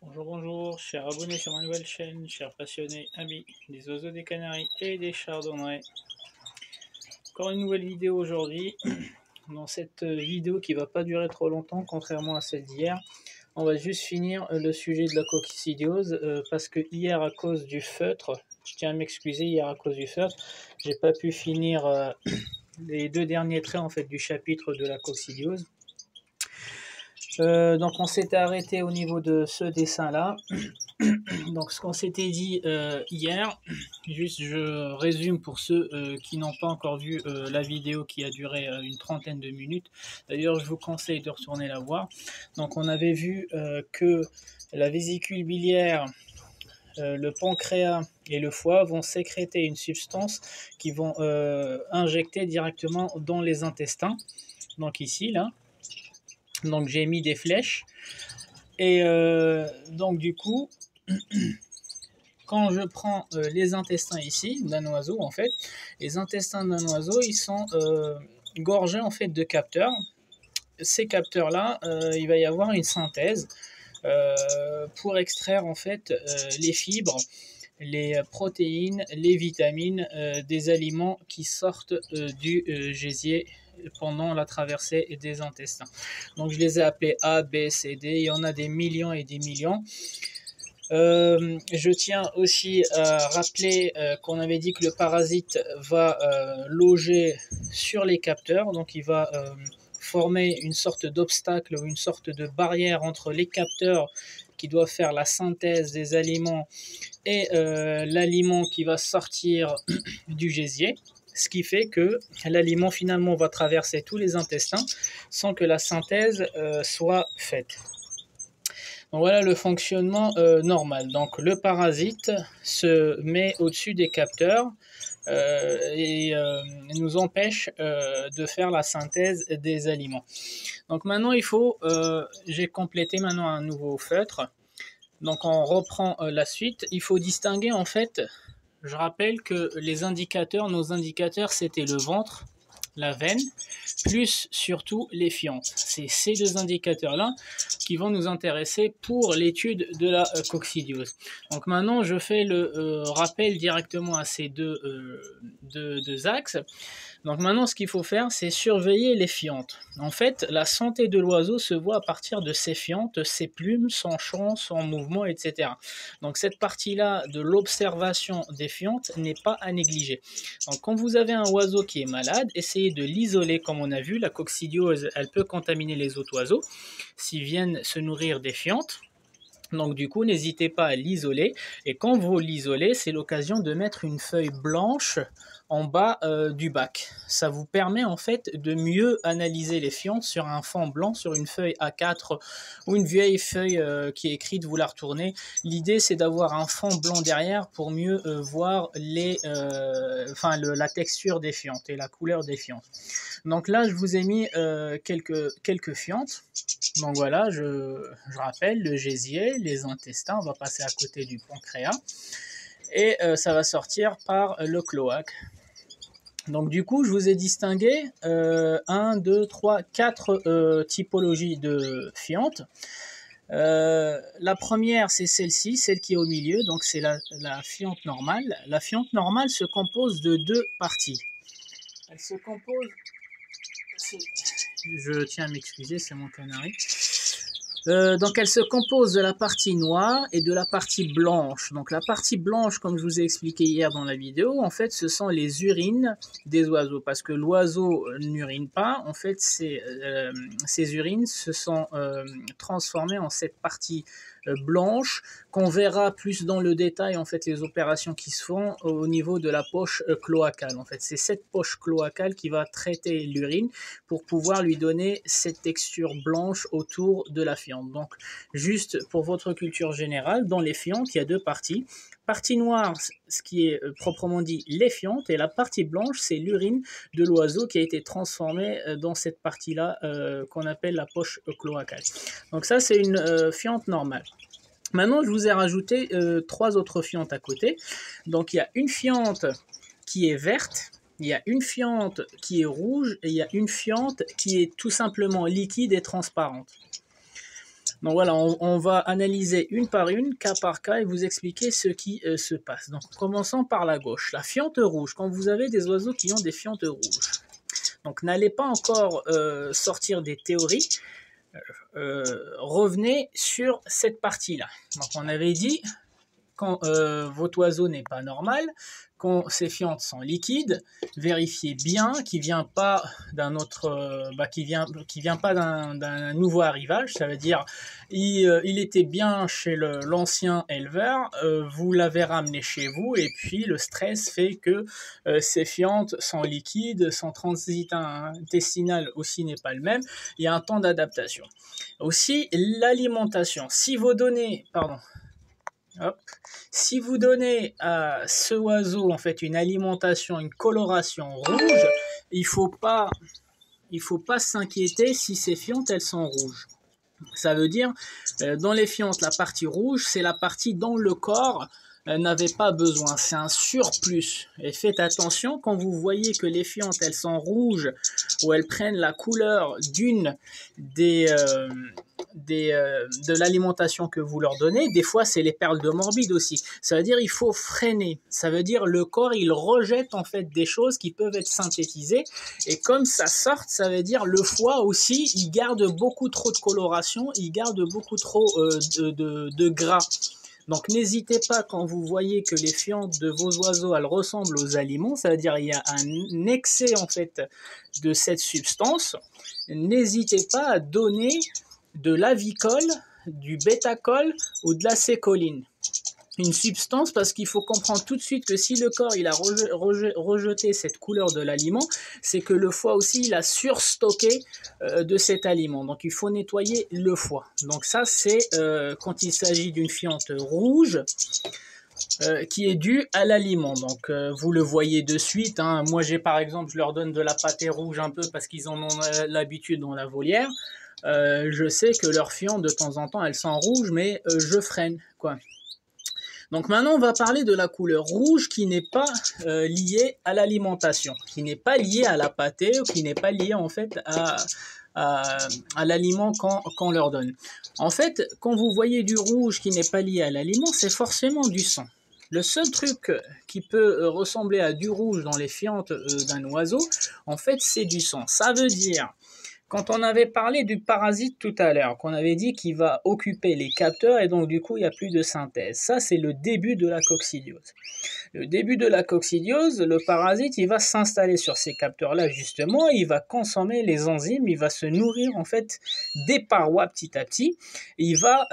Bonjour, bonjour, chers abonnés sur ma nouvelle chaîne, chers passionnés, amis des oiseaux des Canaries et des chardonnerets. Encore une nouvelle vidéo aujourd'hui. Dans cette vidéo qui va pas durer trop longtemps, contrairement à celle d'hier, on va juste finir le sujet de la coccidiose parce que hier, à cause du feutre, je tiens à m'excuser, hier à cause du feutre, j'ai pas pu finir les deux derniers traits en fait du chapitre de la coccidiose. Donc on s'était arrêté au niveau de ce dessin là. Donc ce qu'on s'était dit hier, juste je résume pour ceux qui n'ont pas encore vu la vidéo qui a duré une trentaine de minutes. D'ailleurs je vous conseille de retourner la voir. Donc on avait vu que la vésicule biliaire, le pancréas et le foie vont sécréter une substance qui vont injecter directement dans les intestins. Donc ici là, donc j'ai mis des flèches et donc du coup quand je prends les intestins ici d'un oiseau, en fait, les intestins d'un oiseau, ils sont gorgés en fait de capteurs. Ces capteurs-là, il va y avoir une synthèse pour extraire en fait les fibres, les protéines, les vitamines des aliments qui sortent du gésier pendant la traversée des intestins. Donc je les ai appelés A, B, C, D. Il y en a des millions et des millions. Je tiens aussi à rappeler qu'on avait dit que le parasite va loger sur les capteurs, donc il va former une sorte d'obstacle ou une sorte de barrière entre les capteurs qui doivent faire la synthèse des aliments et l'aliment qui va sortir du gésier. Ce qui fait que l'aliment finalement va traverser tous les intestins sans que la synthèse soit faite. Donc voilà le fonctionnement normal. Donc le parasite se met au-dessus des capteurs et nous empêche de faire la synthèse des aliments. Donc maintenant j'ai complété maintenant un nouveau feutre. Donc on reprend la suite. Il faut distinguer en fait, je rappelle que nos indicateurs c'était le ventre, la veine, plus surtout les fientes. C'est ces deux indicateurs-là qui vont nous intéresser pour l'étude de la coccidiose. Donc maintenant, je fais le rappel directement à ces deux axes. Donc maintenant, ce qu'il faut faire, c'est surveiller les fientes. En fait, la santé de l'oiseau se voit à partir de ses fientes, ses plumes, son chant, son mouvement, etc. Donc cette partie-là de l'observation des fientes n'est pas à négliger. Donc quand vous avez un oiseau qui est malade, essayez de l'isoler comme on a vu. La coccidiose, elle peut contaminer les autres oiseaux s'ils viennent se nourrir des fientes. Donc du coup, n'hésitez pas à l'isoler. Et quand vous l'isolez, c'est l'occasion de mettre une feuille blanche en bas du bac. Ça vous permet en fait de mieux analyser les fientes sur un fond blanc, sur une feuille A4 ou une vieille feuille qui est écrite, vous la retournez. L'idée c'est d'avoir un fond blanc derrière pour mieux voir la texture des fientes et la couleur des fientes. Donc là, je vous ai mis quelques fientes. Donc voilà, je rappelle, le gésier, les intestins, on va passer à côté du pancréas. Et ça va sortir par le cloaque. Donc du coup, je vous ai distingué 1, 2, 3, 4 typologies de fientes. La première, c'est celle-ci, celle qui est au milieu, donc c'est la fiente normale. La fiente normale se compose de deux parties. Elle se compose... Je tiens à m'excuser, c'est mon canari. Donc elle se compose de la partie noire et de la partie blanche. Donc la partie blanche, comme je vous ai expliqué hier dans la vidéo, en fait ce sont les urines des oiseaux. Parce que l'oiseau n'urine pas, en fait ces urines se sont transformées en cette partie blanche qu'on verra plus dans le détail en fait les opérations qui se font au niveau de la poche cloacale. En fait c'est cette poche cloacale qui va traiter l'urine pour pouvoir lui donner cette texture blanche autour de la fiente. Donc juste pour votre culture générale, dans les fientes il y a deux parties. Partie noire, ce qui est proprement dit les fientes, et la partie blanche, c'est l'urine de l'oiseau qui a été transformée dans cette partie-là qu'on appelle la poche cloacale. Donc ça, c'est une fiente normale. Maintenant, je vous ai rajouté 3 autres fientes à côté. Donc il y a une fiente qui est verte, il y a une fiente qui est rouge et il y a une fiente qui est tout simplement liquide et transparente. Donc voilà, on va analyser une par une, cas par cas, et vous expliquer ce qui se passe. Donc commençons par la gauche. La fiente rouge, quand vous avez des oiseaux qui ont des fientes rouges. Donc n'allez pas encore sortir des théories, revenez sur cette partie-là. Donc on avait dit, quand votre oiseau n'est pas normal, quand ses fientes sont liquides, vérifiez bien qu'il vient pas d'un autre, qui vient pas d'un nouveau arrivage. Ça veut dire il était bien chez l'ancien éleveur, vous l'avez ramené chez vous et puis le stress fait que ses fientes sont liquides, son transit intestinal aussi n'est pas le même. Il y a un temps d'adaptation. Aussi l'alimentation. Si vous donnez, hop. Si vous donnez à ce oiseau en fait une alimentation, une coloration rouge, il faut pas s'inquiéter si ces fientes elles sont rouges. Ça veut dire dans les fientes la partie rouge c'est la partie dont le corps n'avait pas besoin, c'est un surplus. Et faites attention quand vous voyez que les fientes elles sont rouges ou elles prennent la couleur d'une de l'alimentation que vous leur donnez, des fois c'est les perles de morbide aussi. Ça veut dire il faut freiner. Ça veut dire le corps il rejette en fait des choses qui peuvent être synthétisées et comme ça sort, ça veut dire le foie aussi il garde beaucoup trop de coloration, il garde beaucoup trop de gras. Donc n'hésitez pas quand vous voyez que les fientes de vos oiseaux elles ressemblent aux aliments, ça veut dire il y a un excès en fait de cette substance. N'hésitez pas à donner de l'avicole, du bétacol ou de l'acécoline. Une substance parce qu'il faut comprendre tout de suite que si le corps il a rejeté cette couleur de l'aliment, c'est que le foie aussi il a surstocké de cet aliment. Donc il faut nettoyer le foie. Donc ça c'est quand il s'agit d'une fiente rouge qui est due à l'aliment. Donc vous le voyez de suite. Hein. Moi j'ai par exemple, je leur donne de la pâtée rouge un peu parce qu'ils en ont l'habitude dans la volière. Je sais que leurs fientes de temps en temps elles sont rouges mais je freine quoi. Donc maintenant, on va parler de la couleur rouge qui n'est pas liée à l'alimentation, qui n'est pas liée à la pâtée ou qui n'est pas liée en fait à l'aliment qu'on leur donne. En fait, quand vous voyez du rouge qui n'est pas lié à l'aliment, c'est forcément du sang. Le seul truc qui peut ressembler à du rouge dans les fientes d'un oiseau, en fait, c'est du sang. Ça veut dire... Quand on avait parlé du parasite tout à l'heure, qu'on avait dit qu'il va occuper les capteurs et donc du coup il n'y a plus de synthèse. Ça c'est le début de la coccidiose. Le début de la coccidiose, le parasite il va s'installer sur ces capteurs-là justement, il va consommer les enzymes, il va se nourrir en fait des parois petit à petit, il va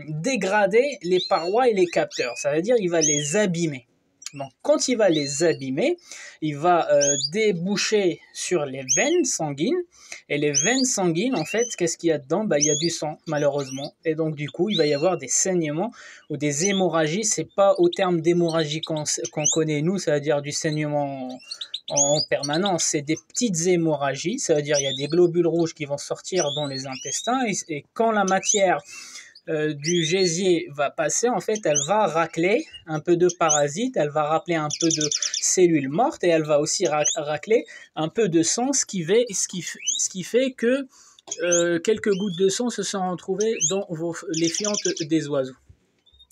dégrader les parois et les capteurs, ça veut dire il va les abîmer. Donc, quand il va les abîmer, il va déboucher sur les veines sanguines. Et les veines sanguines, en fait, qu'est-ce qu'il y a dedans? Il y a du sang, malheureusement. Et donc, du coup, il va y avoir des saignements ou des hémorragies. C'est pas au terme d'hémorragie qu'on connaît, nous, ça veut dire du saignement en permanence. C'est des petites hémorragies. Ça veut dire il y a des globules rouges qui vont sortir dans les intestins. Et quand la matière... du gésier va passer, en fait, elle va racler un peu de parasites, elle va rappeler un peu de cellules mortes et elle va aussi racler un peu de sang, ce qui fait que quelques gouttes de sang se sont retrouvées dans les fientes des oiseaux.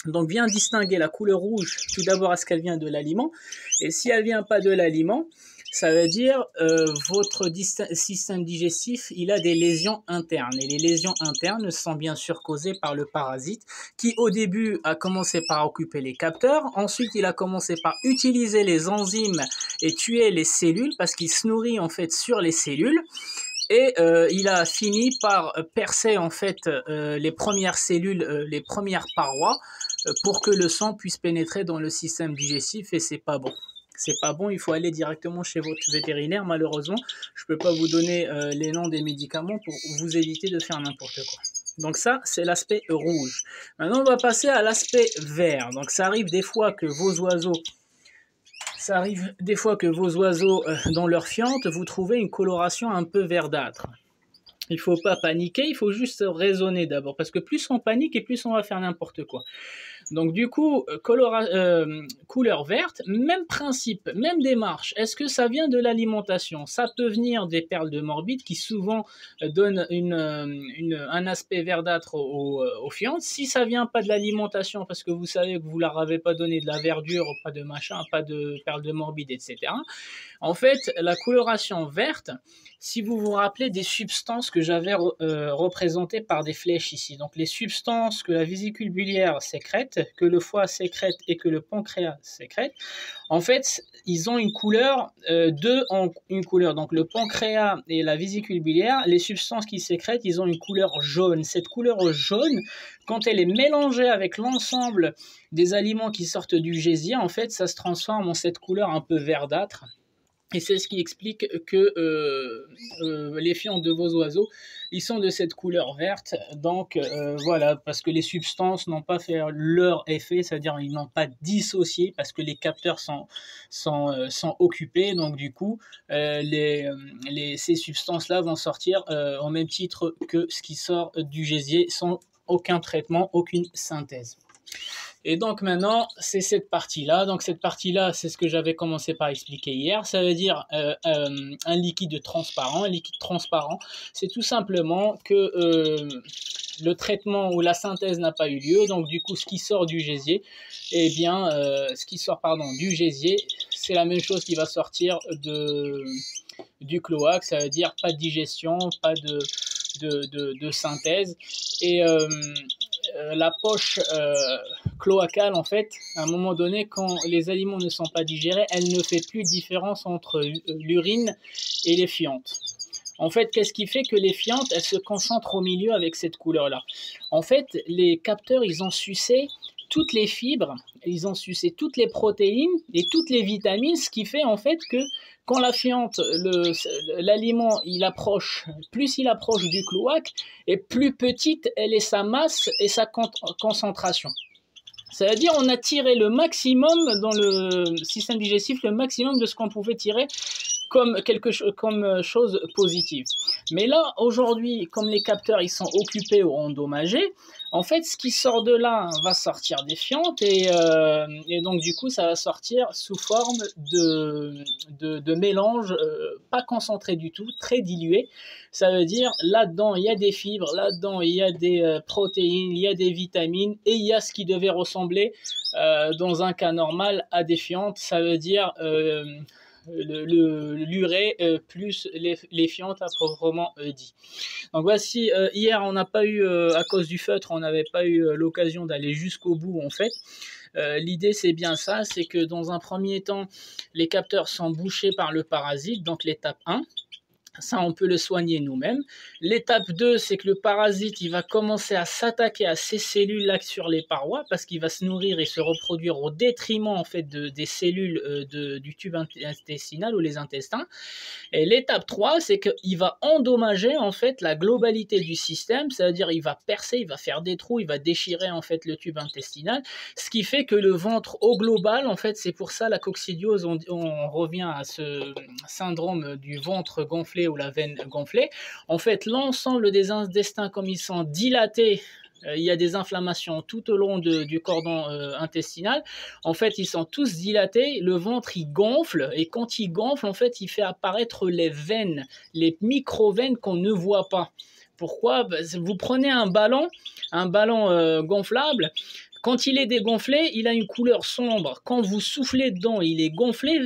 Donc bien distinguer la couleur rouge, tout d'abord est-ce qu'elle vient de l'aliment, et si elle vient pas de l'aliment, ça veut dire votre système digestif, il a des lésions internes. Et les lésions internes sont bien sûr causées par le parasite qui au début a commencé par occuper les capteurs. Ensuite, il a commencé par utiliser les enzymes et tuer les cellules parce qu'il se nourrit en fait sur les cellules. Et il a fini par percer en fait les premières cellules, les premières parois pour que le sang puisse pénétrer dans le système digestif et c'est pas bon. C'est pas bon, il faut aller directement chez votre vétérinaire. Malheureusement, je peux pas vous donner les noms des médicaments pour vous éviter de faire n'importe quoi. Donc ça, c'est l'aspect rouge. Maintenant, on va passer à l'aspect vert. Donc ça arrive des fois que vos oiseaux, dans leur fiente, vous trouvez une coloration un peu verdâtre. Il faut pas paniquer, il faut juste raisonner d'abord, parce que plus on panique et plus on va faire n'importe quoi. Donc du coup, couleur verte, même principe, même démarche. Est-ce que ça vient de l'alimentation? Ça peut venir des perles de morbide qui souvent donnent un aspect verdâtre aux fientes. Si ça vient pas de l'alimentation, parce que vous savez que vous leur avez pas donné de la verdure, pas de machin, pas de perles de morbide, etc. En fait, la coloration verte, si vous vous rappelez des substances que j'avais représentées par des flèches ici, donc les substances que la vésicule biliaire sécrète, que le foie sécrète et que le pancréas sécrète, en fait, ils ont une couleur, deux en une couleur. Donc le pancréas et la vésicule biliaire, les substances qu'ils sécrètent, ils ont une couleur jaune. Cette couleur jaune, quand elle est mélangée avec l'ensemble des aliments qui sortent du gésier, en fait, ça se transforme en cette couleur un peu verdâtre. Et c'est ce qui explique que les fientes de vos oiseaux, ils sont de cette couleur verte. Donc voilà, parce que les substances n'ont pas fait leur effet, c'est-à-dire ils n'ont pas dissocié parce que les capteurs sont occupés. Donc du coup, ces substances-là vont sortir au même titre que ce qui sort du gésier sans aucun traitement, aucune synthèse. Et donc maintenant, c'est cette partie-là. Donc cette partie-là, c'est ce que j'avais commencé par expliquer hier. Ça veut dire un liquide transparent. Un liquide transparent, c'est tout simplement que le traitement ou la synthèse n'a pas eu lieu. Donc du coup, ce qui sort du gésier, eh bien, du gésier, c'est la même chose qui va sortir du cloaque. Ça veut dire pas de digestion, pas de synthèse. Et la poche cloacale, en fait, à un moment donné, quand les aliments ne sont pas digérés, elle ne fait plus de différence entre l'urine et les fientes. En fait, qu'est-ce qui fait que les fientes, elles se concentrent au milieu avec cette couleur-là? En fait, les capteurs, ils ont sucé toutes les fibres, ils ont sucé toutes les protéines et toutes les vitamines, ce qui fait en fait que quand la fiente, l'aliment, plus il approche du cloaque, et plus petite elle est sa masse et sa concentration. Ça veut dire qu'on a tiré le maximum dans le système digestif, le maximum de ce qu'on pouvait tirer comme chose positive. Mais là, aujourd'hui, comme les capteurs ils sont occupés ou endommagés, en fait, ce qui sort de là va sortir des fientes et donc du coup, ça va sortir sous forme de mélange pas concentré du tout, très dilué. Ça veut dire là-dedans, il y a des fibres, là-dedans, il y a des protéines, il y a des vitamines et il y a ce qui devait ressembler dans un cas normal à des fientes. Ça veut dire l'urée plus les fientes à proprement dit. Donc voici, hier on n'a pas eu, à cause du feutre, on n'avait pas eu l'occasion d'aller jusqu'au bout en fait. L'idée c'est bien ça, c'est que dans un premier temps, les capteurs sont bouchés par le parasite, donc l'étape 1. Ça, on peut le soigner nous-mêmes. L'étape 2, c'est que le parasite, il va commencer à s'attaquer à ces cellules-là sur les parois parce qu'il va se nourrir et se reproduire au détriment en fait des cellules du tube intestinal ou les intestins. Et l'étape 3, c'est qu'il va endommager en fait la globalité du système, c'est-à-dire il va percer, il va faire des trous, il va déchirer en fait le tube intestinal, ce qui fait que le ventre au global, en fait, c'est pour ça la coccidiose, on revient à ce syndrome du ventre gonflé ou la veine gonflée. En fait, l'ensemble des intestins, comme ils sont dilatés, il y a des inflammations tout au long du cordon intestinal. En fait, ils sont tous dilatés. Le ventre, il gonfle. Et quand il gonfle, en fait, il fait apparaître les veines, les micro-veines qu'on ne voit pas. Pourquoi? Vous prenez un ballon gonflable. Quand il est dégonflé, il a une couleur sombre. Quand vous soufflez dedans, il est gonflé.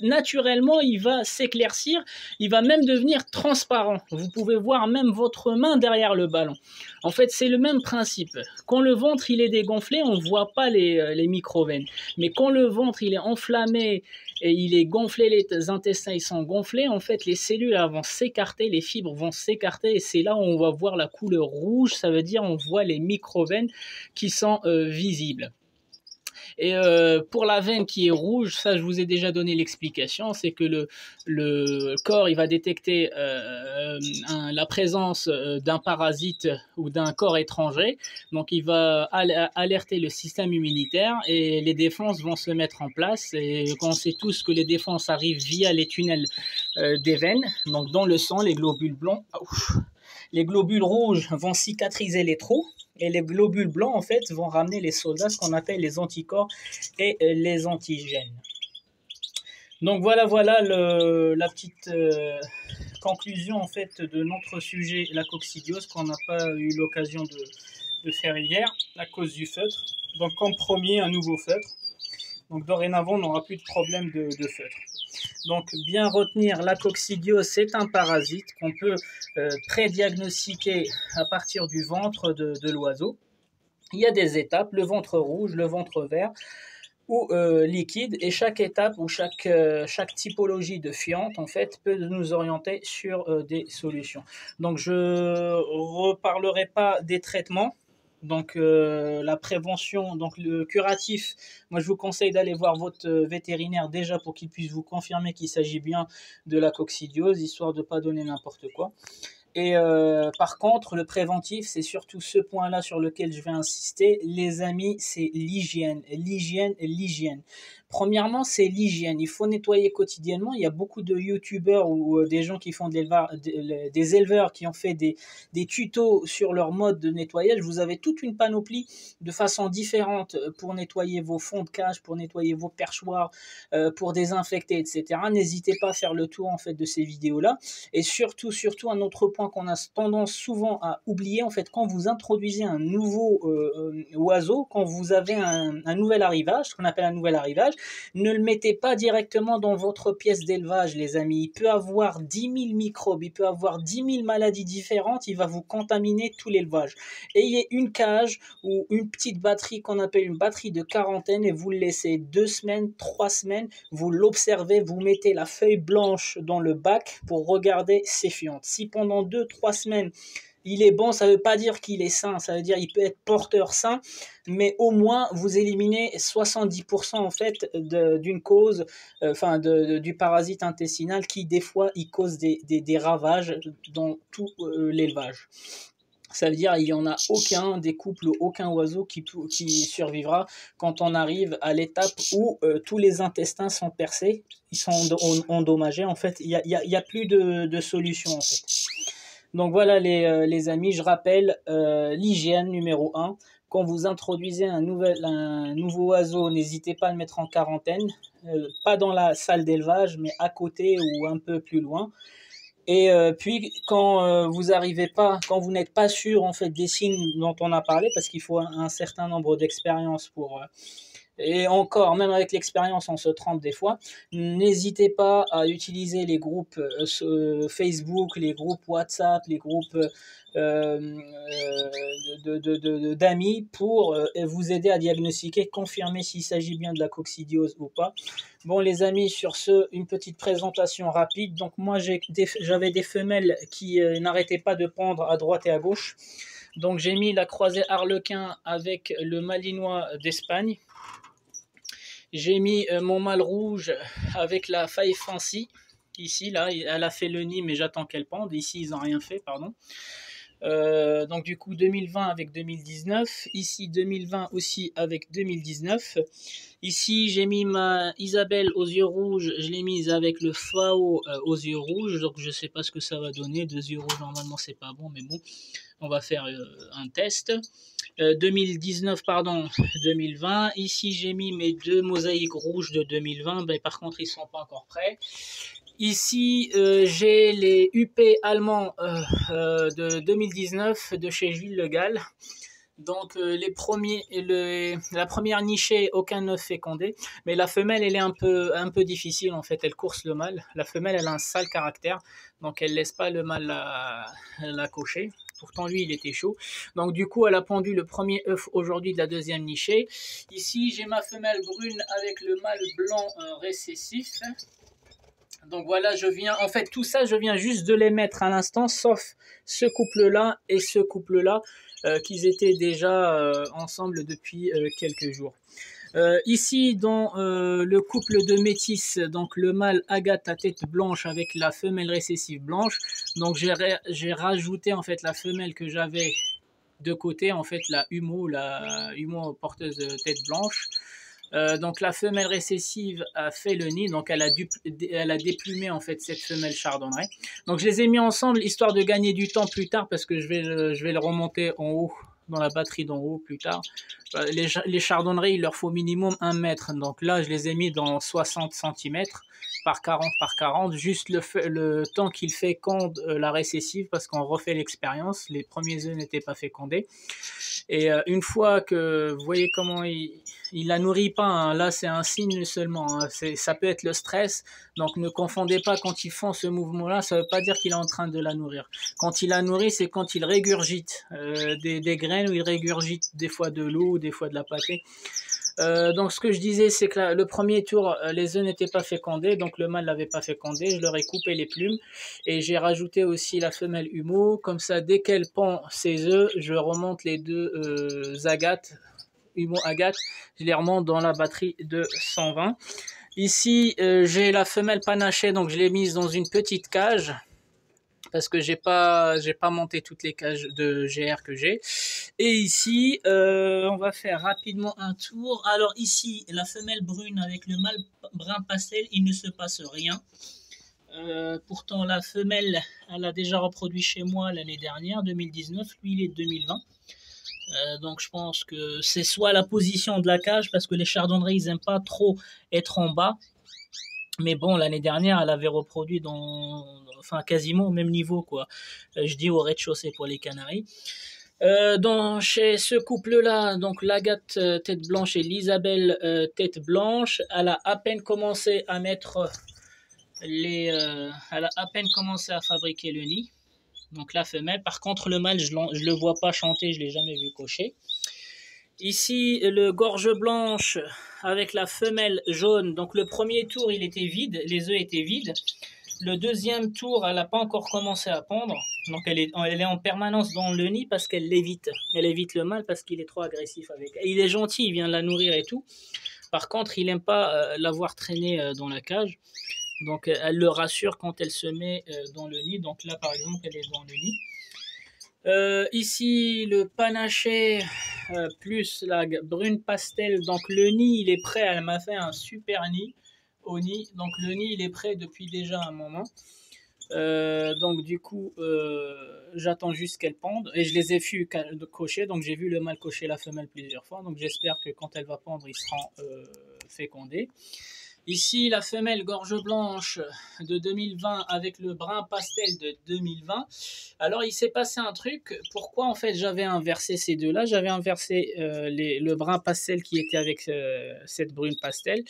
Naturellement, il va s'éclaircir. Il va même devenir transparent. Vous pouvez voir même votre main derrière le ballon. En fait, c'est le même principe. Quand le ventre il est dégonflé, on ne voit pas les micro-veines. Mais quand le ventre il est enflammé et il est gonflé, les intestins ils sont gonflés, en fait, les cellules vont s'écarter, les fibres vont s'écarter et c'est là où on va voir la couleur rouge. Ça veut dire on voit les micro-veines qui sont visibles. Et pour la veine qui est rouge, ça je vous ai déjà donné l'explication, c'est que le corps il va détecter la présence d'un parasite ou d'un corps étranger, donc il va alerter le système immunitaire et les défenses vont se mettre en place. Et on sait tous que les défenses arrivent via les tunnels des veines, donc dans le sang, les globules blancs. les globules rouges vont cicatriser les trous et les globules blancs en fait vont ramener les soldats, ce qu'on appelle les anticorps et les antigènes. Donc voilà la petite conclusion en fait de notre sujet, la coccidiose, qu'on n'a pas eu l'occasion de faire hier à cause du feutre. Donc comme premier, un nouveau feutre. Donc dorénavant, on n'aura plus de problème de feutre. Donc bien retenir, la coccidiose, c'est un parasite qu'on peut prédiagnostiquer à partir du ventre de l'oiseau. Il y a des étapes, le ventre rouge, le ventre vert ou liquide, et chaque étape ou chaque typologie de fiente en fait peut nous orienter sur des solutions. Donc je reparlerai pas des traitements. Donc la prévention, donc le curatif, moi je vous conseille d'aller voir votre vétérinaire déjà pour qu'il puisse vous confirmer qu'il s'agit bien de la coccidiose, histoire de ne pas donner n'importe quoi. Et par contre, le préventif, c'est surtout ce point-là sur lequel je vais insister. Les amis, c'est l'hygiène. L'hygiène. Premièrement, c'est l'hygiène. Il faut nettoyer quotidiennement. Il y a beaucoup de youtubeurs ou des gens qui font des éleveurs qui ont fait des tutos sur leur mode de nettoyage. Vous avez toute une panoplie de façons différentes pour nettoyer vos fonds de cage, pour nettoyer vos perchoirs, pour désinfecter, etc. N'hésitez pas à faire le tour en fait de ces vidéos-là. Et surtout, un autre point qu'on a tendance souvent à oublier, en fait, quand vous introduisez un nouveau oiseau, quand vous avez un nouvel arrivage, ce qu'on appelle un nouvel arrivage, ne le mettez pas directement dans votre pièce d'élevage, les amis. Il peut avoir 10 000 microbes, il peut avoir 10 000 maladies différentes, il va vous contaminer tout l'élevage. Ayez une cage ou une petite batterie qu'on appelle une batterie de quarantaine et vous le laissez 2 semaines, 3 semaines, vous l'observez, vous mettez la feuille blanche dans le bac pour regarder ses fientes. Si pendant 2-3 semaines, il est bon, ça ne veut pas dire qu'il est sain, ça veut dire qu'il peut être porteur sain, mais au moins vous éliminez 70% en fait d'une cause, du parasite intestinal qui des fois il cause des ravages dans tout l'élevage. Ça veut dire qu'il n'y en a aucun des couples, aucun oiseau qui survivra quand on arrive à l'étape où tous les intestins sont percés, ils sont endommagés. En fait, il y a plus de solution en fait. Donc voilà les amis, je rappelle l'hygiène numéro 1. Quand vous introduisez un nouveau oiseau, n'hésitez pas à le mettre en quarantaine, pas dans la salle d'élevage, mais à côté ou un peu plus loin. Et puis quand vous n'êtes pas sûr en fait des signes dont on a parlé, parce qu'il faut un certain nombre d'expériences pour et encore, même avec l'expérience, on se trompe des fois. N'hésitez pas à utiliser les groupes Facebook, les groupes WhatsApp, les groupes d'amis pour vous aider à diagnostiquer, confirmer s'il s'agit bien de la coccidiose ou pas. Bon les amis, sur ce, une petite présentation rapide. Donc moi j'avais des femelles qui n'arrêtaient pas de pondre à droite et à gauche. Donc j'ai mis la croisée Arlequin avec le Malinois d'Espagne. J'ai mis mon mâle rouge avec la Five Fancy. Ici, là, elle a fait le nid, mais j'attends qu'elle pende. Ici, ils n'ont rien fait, pardon. Donc du coup 2020 avec 2019, ici 2020 aussi avec 2019. Ici j'ai mis ma Isabelle aux yeux rouges, je l'ai mise avec le Fao aux yeux rouges, donc je sais pas ce que ça va donner. 2 yeux rouges normalement c'est pas bon, mais bon, on va faire un test. 2019 pardon, 2020. Ici j'ai mis mes 2 mosaïques rouges de 2020, ben, par contre ils sont pas encore prêts. Ici, j'ai les UP allemands de 2019 de chez Gilles Le Gall. Donc, la première nichée, aucun œuf fécondé. Mais la femelle, elle est un peu difficile en fait. Elle course le mâle. La femelle, elle a un sale caractère. Donc, elle laisse pas le mâle la cocher. Pourtant, lui, il était chaud. Donc, du coup, elle a pondu le premier œuf aujourd'hui de la deuxième nichée. Ici, j'ai ma femelle brune avec le mâle blanc récessif. Donc voilà, en fait tout ça, je viens juste de les mettre à l'instant, sauf ce couple-là et ce couple-là, qu'ils étaient déjà ensemble depuis quelques jours. Ici, dans le couple de métis, donc le mâle Agathe à tête blanche avec la femelle récessive blanche, donc j'ai rajouté en fait la femelle que j'avais de côté, en fait la humo porteuse de tête blanche. Donc la femelle récessive a fait le nid, donc elle a déplumé en fait cette femelle chardonneret. Donc je les ai mis ensemble histoire de gagner du temps plus tard parce que je vais le remonter en haut dans la batterie d'en haut plus tard. Les chardonnerets, il leur faut minimum 1 mètre. Donc là, je les ai mis dans 60 cm par 40 par 40, juste le temps qu'il féconde la récessive parce qu'on refait l'expérience. Les premiers œufs n'étaient pas fécondés. Et une fois que vous voyez comment il la nourrit pas, hein, là c'est un signe seulement, hein, ça peut être le stress, donc ne confondez pas quand ils font ce mouvement-là, ça veut pas dire qu'il est en train de la nourrir. Quand il la nourrit, c'est quand il régurgite des graines ou il régurgite des fois de l'eau, des fois de la pâtée. Donc ce que je disais, c'est que le premier tour, les œufs n'étaient pas fécondés, donc le mâle l'avait pas fécondé, je leur ai coupé les plumes et j'ai rajouté aussi la femelle humeau, comme ça dès qu'elle pond ses œufs, je remonte les deux agates, humeau-agate, je les remonte dans la batterie de 120. Ici, j'ai la femelle panachée, donc je l'ai mise dans une petite cage, parce que j'ai pas monté toutes les cages de GR que j'ai. Et ici, on va faire rapidement un tour. Alors ici, la femelle brune avec le mâle brun pastel, il ne se passe rien. Pourtant, la femelle, elle a déjà reproduit chez moi l'année dernière, 2019. Lui, il est de 2020. Donc je pense que c'est soit la position de la cage, parce que les chardonnerets, ils n'aiment pas trop être en bas. Mais bon, l'année dernière, elle avait reproduit enfin quasiment au même niveau, quoi. Je dis au rez-de-chaussée pour les Canaries. Chez ce couple-là, donc l'Agathe tête blanche et l'Isabelle tête blanche, elle a à peine commencé à mettre elle a à peine commencé à fabriquer le nid. Donc la femelle. Par contre, le mâle, je le vois pas chanter, je l'ai jamais vu cocher. Ici, le gorge blanche avec la femelle jaune. Donc le premier tour, il était vide, les œufs étaient vides. Le deuxième tour, elle n'a pas encore commencé à pondre. Donc elle est en permanence dans le nid parce qu'elle l'évite. Elle évite le mâle parce qu'il est trop agressif avec elle. Il est gentil, il vient la nourrir et tout. Par contre, il n'aime pas la voir traîner dans la cage. Donc elle le rassure quand elle se met dans le nid. Donc là, par exemple, elle est dans le nid. Ici, le panaché plus la brune pastel. Donc le nid, il est prêt. Elle m'a fait un super nid au nid. Donc le nid, il est prêt depuis déjà un moment. Donc du coup, j'attends juste qu'elle pondre. Et je les ai vus cocher. Donc j'ai vu le mâle cocher la femelle plusieurs fois. Donc j'espère que quand elle va pondre, ils seront fécondés. Ici, la femelle gorge blanche de 2020 avec le brun pastel de 2020. Alors, il s'est passé un truc. Pourquoi, en fait, j'avais inversé ces deux-là? J'avais inversé le brun pastel qui était avec cette brune pastel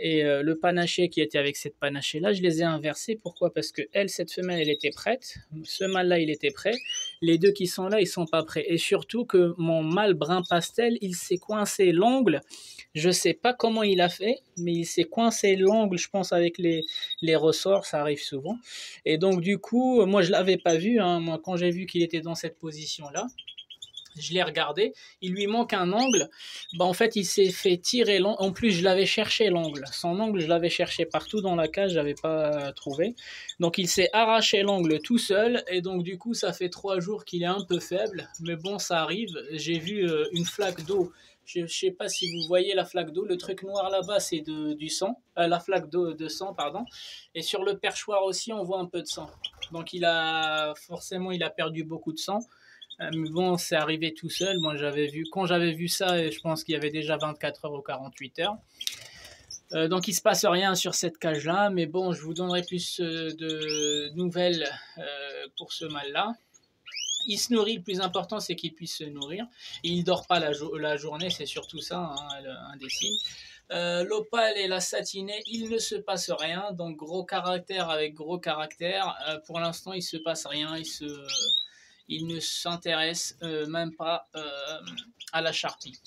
et le panaché qui était avec cette panachée-là. Je les ai inversés. Pourquoi? Parce que cette femelle, elle était prête. Ce mâle-là, il était prêt. Les deux qui sont là, ils sont pas prêts. Et surtout que mon mâle brun pastel, il s'est coincé l'ongle. Je sais pas comment il a fait, mais il s'est coincé l'ongle, je pense, avec les ressorts, ça arrive souvent. Et donc, du coup, moi, je l'avais pas vu, hein. Moi, quand j'ai vu qu'il était dans cette position-là, je l'ai regardé, il lui manque un ongle. Bah, en fait, il s'est fait tirer l'ongle. En plus, je l'avais cherché l'ongle. Son ongle, je l'avais cherché partout dans la cage, j'avais pas trouvé. Donc, il s'est arraché l'ongle tout seul. Et donc, du coup, ça fait 3 jours qu'il est un peu faible. Mais bon, ça arrive. J'ai vu une flaque d'eau. Je ne sais pas si vous voyez la flaque d'eau. Le truc noir là-bas, c'est du sang. La flaque d'eau de sang, pardon. Et sur le perchoir aussi, on voit un peu de sang. Donc, forcément, il a perdu beaucoup de sang. Mais bon, c'est arrivé tout seul. Moi, quand j'avais vu ça, je pense qu'il y avait déjà 24 heures ou 48 heures. Donc, il ne se passe rien sur cette cage-là. Mais bon, je vous donnerai plus de nouvelles pour ce mâle-là. Il se nourrit, le plus important, c'est qu'il puisse se nourrir. Et il ne dort pas la journée, c'est surtout ça, hein, un des signes. L'opale et la satinée, il ne se passe rien. Donc, gros caractère avec gros caractère. Pour l'instant, il ne se passe rien. Il ne s'intéresse même pas à la charpie.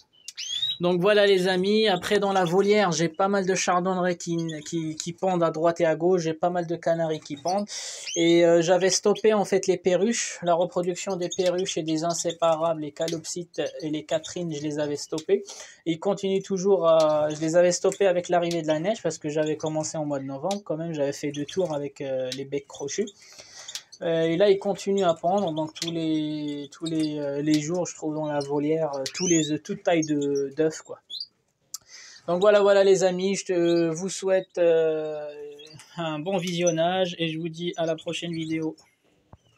Donc voilà les amis, après dans la volière, j'ai pas mal de chardonnerets qui pondent à droite et à gauche, j'ai pas mal de canaris qui pondent. Et j'avais stoppé en fait les perruches, la reproduction des perruches et des inséparables, les calopsites et les catrines, je les avais stoppés. Ils continuent toujours je les avais stoppés avec l'arrivée de la neige parce que j'avais commencé en mois de novembre quand même, j'avais fait 2 tours avec les becs crochus. Et là, il continue à pondre, donc tous les jours, je trouve dans la volière, tous les œufs, toute taille d'œufs, quoi. Donc voilà les amis, vous souhaite un bon visionnage et je vous dis à la prochaine vidéo.